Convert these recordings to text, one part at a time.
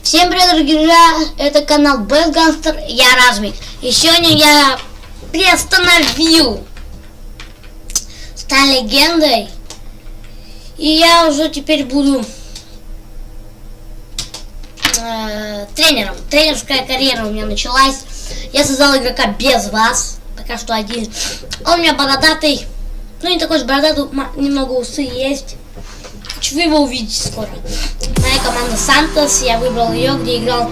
Всем привет, дорогие друзья, это канал Best Gangster, я Размик. И сегодня я приостановил стать легендой. И я уже теперь буду тренером. Тренерская карьера у меня началась. Я создал игрока без вас, пока что один. Он у меня бородатый, ну не такой же бородатый, немного усы есть. Вы его увидите скоро. Моя команда Сантос, я выбрал ее, где играл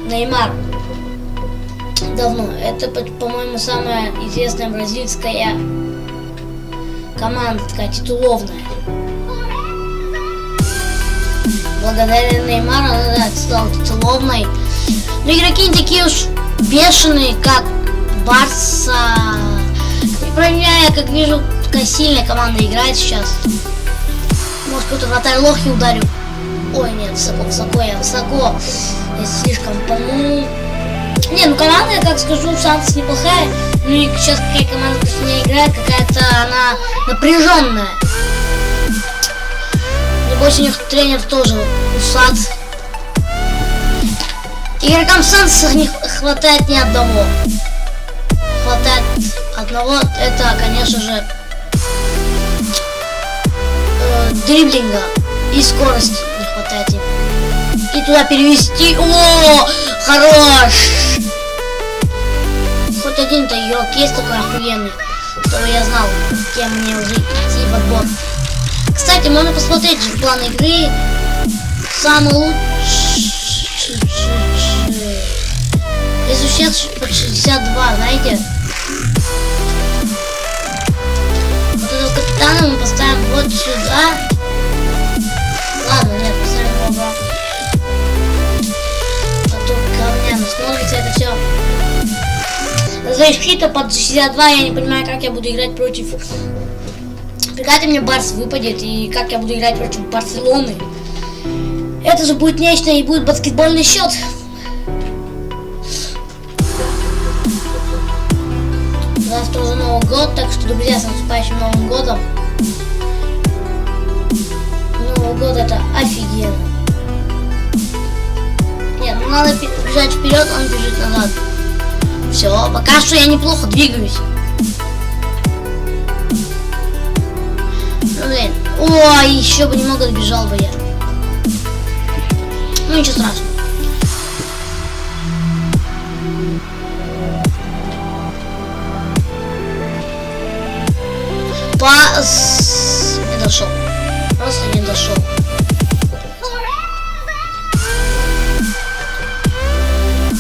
Неймар давно. Это, по-моему, самая известная бразильская команда, такая титуловная. Благодаря Неймару она стала титуловной. Но игроки не такие уж бешеные, как Барса. И про меня, я как вижу, такая сильная команда играет сейчас. Может, какой-то вратарь лохи ударю. Ой, нет, высоко. Я слишком помню. Не, ну команда, я как скажу, Сантос неплохая. Ну и сейчас какая команда с ней играет, какая-то она напряженная. Небось, у них тренер тоже усат. Игрокам Сантоса не хватает ни одного. Хватает одного, это, конечно же, дриблинга и скорости не хватает им. И туда перевести. О, хорош! Хоть один-то игрок есть такой охуенный, чтобы я знал, кем мне уже идти в отбор. Кстати, можно посмотреть же план игры. Самый лучший. Если сейчас под 62, знаете. Вот этого капитана мы поставим вот сюда. Ладно, нет, поставим его обратно. А то говняно смотрится это все. Защита под 62, я не понимаю, как я буду играть против. Прикиньте, мне Барс выпадет, и как я буду играть против Барселоны. Это же будет нечто, и будет баскетбольный счет. Завтра уже Новый год, так что, друзья, с наступающим Новым годом. Новый год это офигенно. Нет, ну надо бежать вперед, он бежит назад. Все, пока что я неплохо двигаюсь. Ну, блин. О, еще бы немного добежал бы я. Ну ничего страшного. Не дошел. Просто не дошел.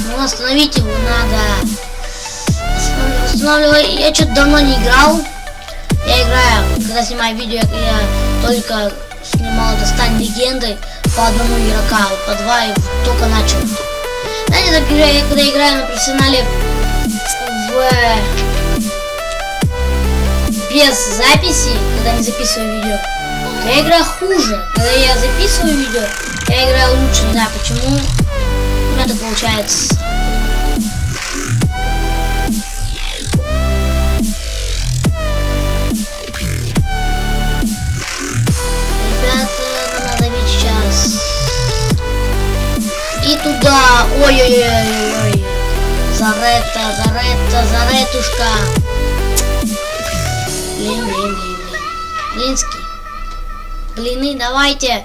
Ну, остановить его надо. Останавливай. Я что-то давно не играл. Я играю, когда снимаю видео, я только снимал это «Стань легендой» по одному игрока, по два и только начал. Знаете, так, когда я играю на профессионале без записи, когда не записываю видео, я играю хуже. Когда я записываю видео, я играю лучше. Не знаю почему. У меня так получается. Ребята, надо давить сейчас. И туда. Ой-ой-ой-ой. Заретушка. Блинский. Блины, давайте.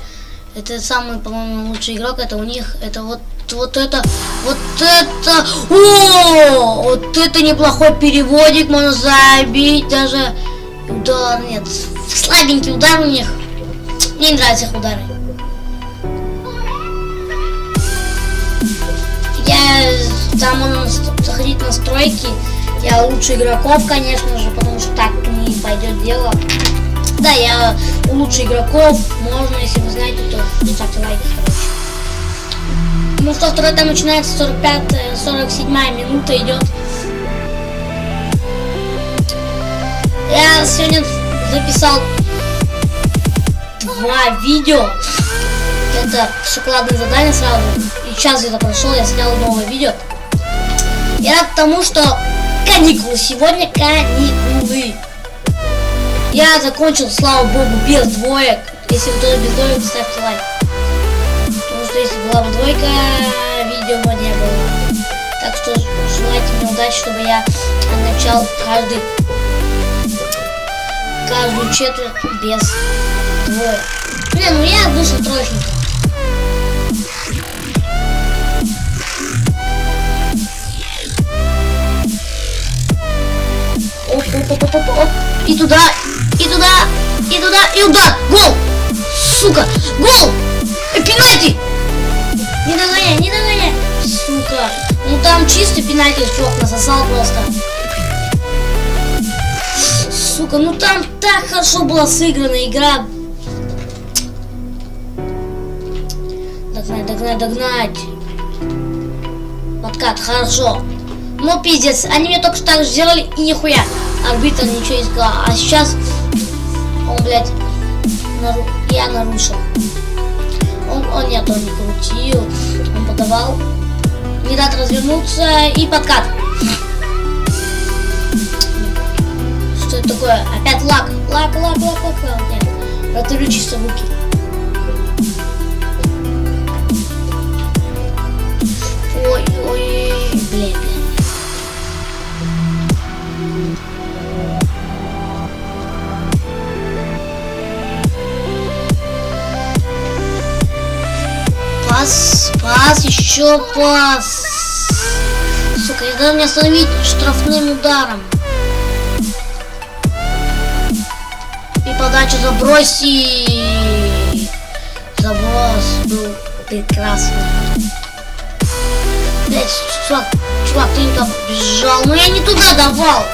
Это самый, по-моему, лучший игрок. Это у них. Это вот это. О! Вот это неплохой переводик. Можно забить. Даже удар. Нет. Слабенький удар у них. Мне не нравятся их удары. Там можно заходить в настройки. Я лучше игроков, конечно же, потому что так не пойдет дело. Да, я лучше игроков. Можно, если вы знаете, то ставьте лайки, короче. Ну что, второй там начинается, 47-я минута идет. Я сегодня записал 2 видео. Это шоколадное задание сразу. И час где-то прошел, я снял новое видео. Я рад тому, что каникулы. Сегодня каникулы. Я закончил, слава богу, без двоек. Если кто-то без двоек, ставьте лайк. Потому что если была бы двойка, видео бы не было. Так что желайте мне удачи, чтобы я начал каждую четверть без двоек. Не, ну я вышел троечником. Оп. И туда, и удар! Гол! Сука! Гол! Пенальти! Не догоняй! Сука! Ну там чистый пенальти, чувак насосал просто. Сука, ну там так хорошо была сыграна игра. Догнать. Подкат, хорошо. Ну пиздец, они мне только что так сделали и нихуя. Арбитр ничего не сказал. А сейчас он, блядь, я нарушил. Он не крутил. Он подавал. Не дать развернуться и подкат. Что это такое? Опять лак. Нет. Протырю чисто руки. Ой, блин. Пас, еще пас. Сука, я должен остановить штрафным ударом. И подачу заброси. Заброс был прекрасный. Блять, чувак, ты не туда бежал. Но я не туда давал.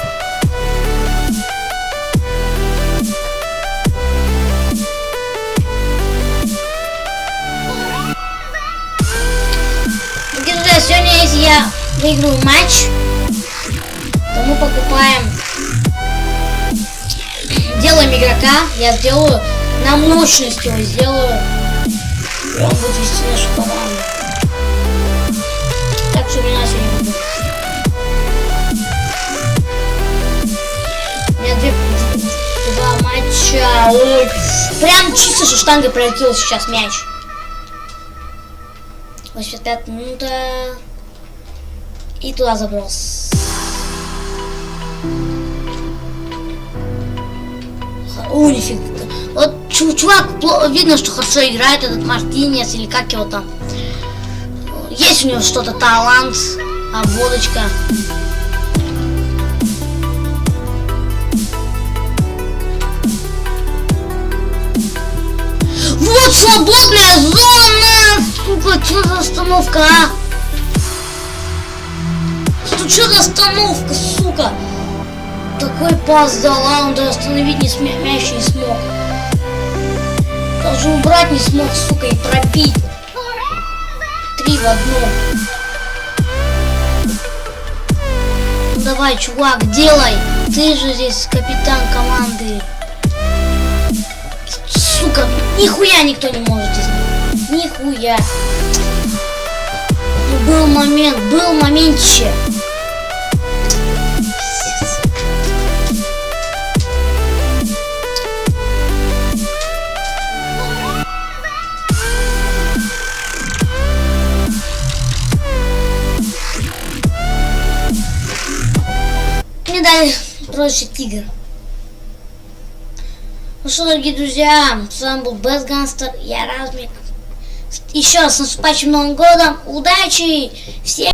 Сегодня, если я выиграю матч, то мы покупаем, делаем игрока, я сделаю на мощность его сделаю, и он будет вести нашу команду. Так что у меня сегодня будет. У меня два матча. Ой, прям чисто со штангой пролетел сейчас мяч. 85 минута. И туда заброс. О, нифига. Вот чувак, видно, что хорошо играет этот Мартинес или как его там. Есть у него что-то, талант, обводочка. Вот свободная зона! Сука, что за остановка, а? Что за остановка, сука? Такой пас дала, он даже остановить мяч не смог. Даже убрать не смог, сука, и пробить. 3 в 1. Ну давай, чувак, делай. Ты же здесь капитан команды. Сука, нихуя никто не может здесь. Нихуя. Был моментче. Мне дали проще тигр. Ну что, дорогие друзья, с вами был Best Gangster, я Размик. Еще раз с наступающим Новым годом, удачи всем!